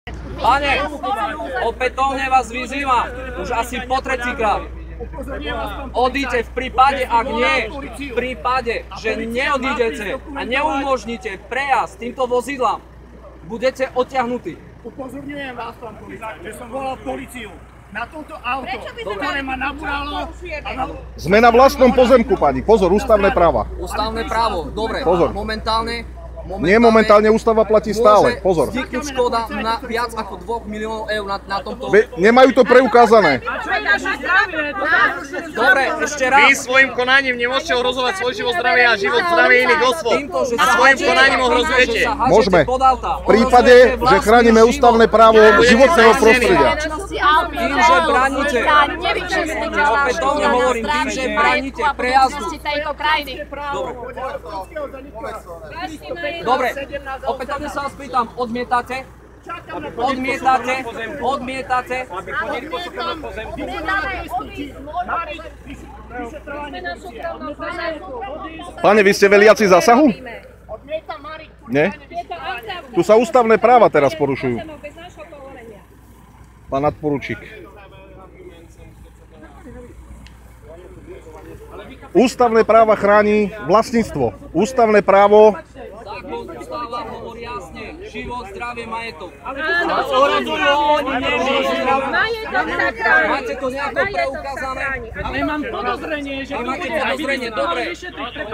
Pane, opätovne vás vyzývam, už asi po tretíkrát. Odíďte v prípade, ak nie, v prípade, že neodídete a neumožníte prejazd týmto vozidlám, budete odtiahnutí. Upozorňujem vás, pán policajt, že som volal políciu na toto auto, ktoré ma nabúralo. Sme na vlastnom pozemku, pani. Pozor, ústavné práva. Ústavné právo, dobre. Pozor. Momentálne momentálne ústava platí stále. Pozor. Môže vzniknúť škoda na viac ako 2 miliónov eur na tomto... Nemajú to preukázané. Dobre, ešte raz. Vy svojim konaním nemôžete ohrozovať svoj život, zdravie a život, zdravie iných osôb. A svojim konaním ohrozujete. Môžeme. V prípade, že chránime ústavné právo životného prostredia. Tým, že bránite, opätovne hovorím, tým, že bránite prejazdu. Dobre, opätovne sa vás pýtam, odmietate? Odmietate? Pane, vy ste veliaci zásahu? Nie? Tu sa ústavné práva teraz porušujú. Pán nadporučík. Ústavné práva chráni vlastníctvo. Ústavné právo... Zákon ústava hovorí jasne, život, zdravie, majetok. Máte to nejako preukázané? Ale mám podozrenie, že... Máte podozrenie, dobre.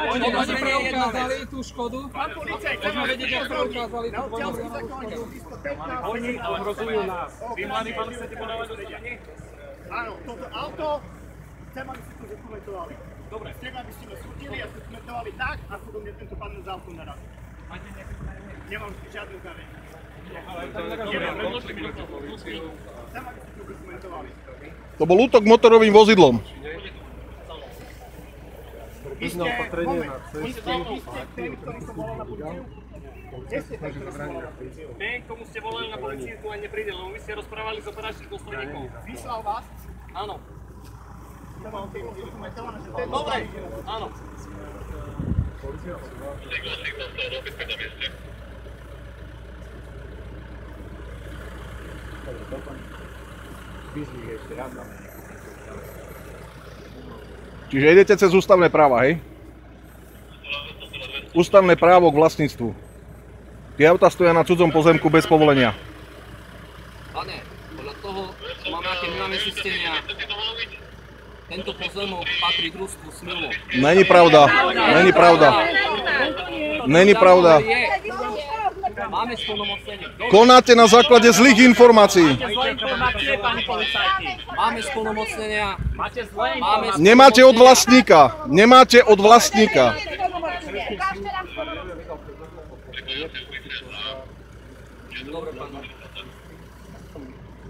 Podozrenie jednali tú škodu? Môžeme vedieť, jak preukázali tú podozrenie. Oni ohrozujú nás. Vy, mladí pán, chcete podávať dodanie? Áno, toto auto chcem, aby ste to dokumentovali. Dobre. Chcem, aby ste ma súdili a dokumentovali tak, ako do mňa tento pán za auto narazí. Nemám žiadnu zariadenie. Chcem, aby ste to dokumentovali. To bol útok motorovým vozidlom. Vy ste tými, ktorí som volal na políciu? Kde ste ten, ktorý som volal na políciu? Ten, komu ste volali na políciu, tu ani nepríde, lebo my ste rozprávali s operačných dôstojníkov. Vyslal vás? Áno. Chcem vám tej vozidlu dokumentované, že ten... Dobre, áno. Čiže idete cez ústavné práva, hej? Ústavné právo k vlastníctvu. Tie autá stoja na cudzom pozemku bez povolenia. Pane, podľa toho máme aké nemáme zistenia. Tento pozemok patrí družstvu Smilov. Není pravda. Není pravda. Není pravda. Máme splnomocnenie. Konáte na základe zlých informácií. Máme splnomocnenia. Nemáte od vlastníka. Nemáte od vlastníka.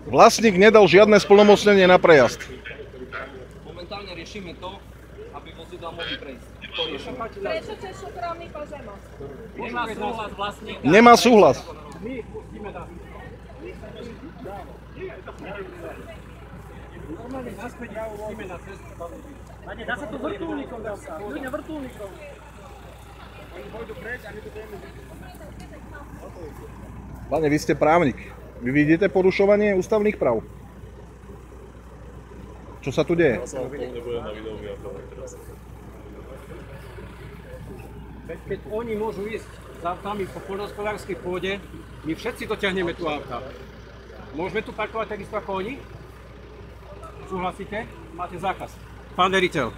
Vlastník nedal žiadne splnomocnenie na prejazd. Momentálne riešime to, aby vozidlá mohli prejsť. Prečo cez súkromný pozemok? Nemá súhlas vlastníka. Nemá súhlas. Normálne naspäť ideme na cestu. Dá sa to vrtuľníkom, dá sa. Ľudia vrtuľníkom. Oni pôjdu preč a my tu budeme... Pane, vy ste právnik. Vy vidíte porušovanie ústavných práv? Čo sa tu deje? Keď oni môžu ísť za autami po poľnohospodárskej pôde, my všetci dotiahneme tu auta. Môžeme tu parkovať takisto ako oni? Súhlasíte? Máte zákaz. Pán veriteľ,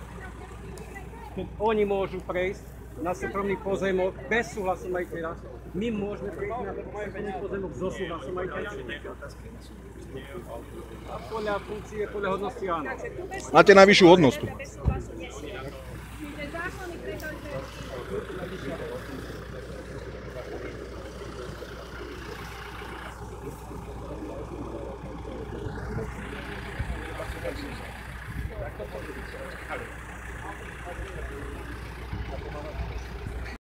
keď oni môžu prejsť na súkromný pozemok bez súhlasu majiteľa, my môžeme prejsť na súkromný pozemok so súhlasom majiteľa. A podľa funkcie, podľa hodnosti áno. Máte najvyššiu hodnosť tu. Čiže zákony, pretože...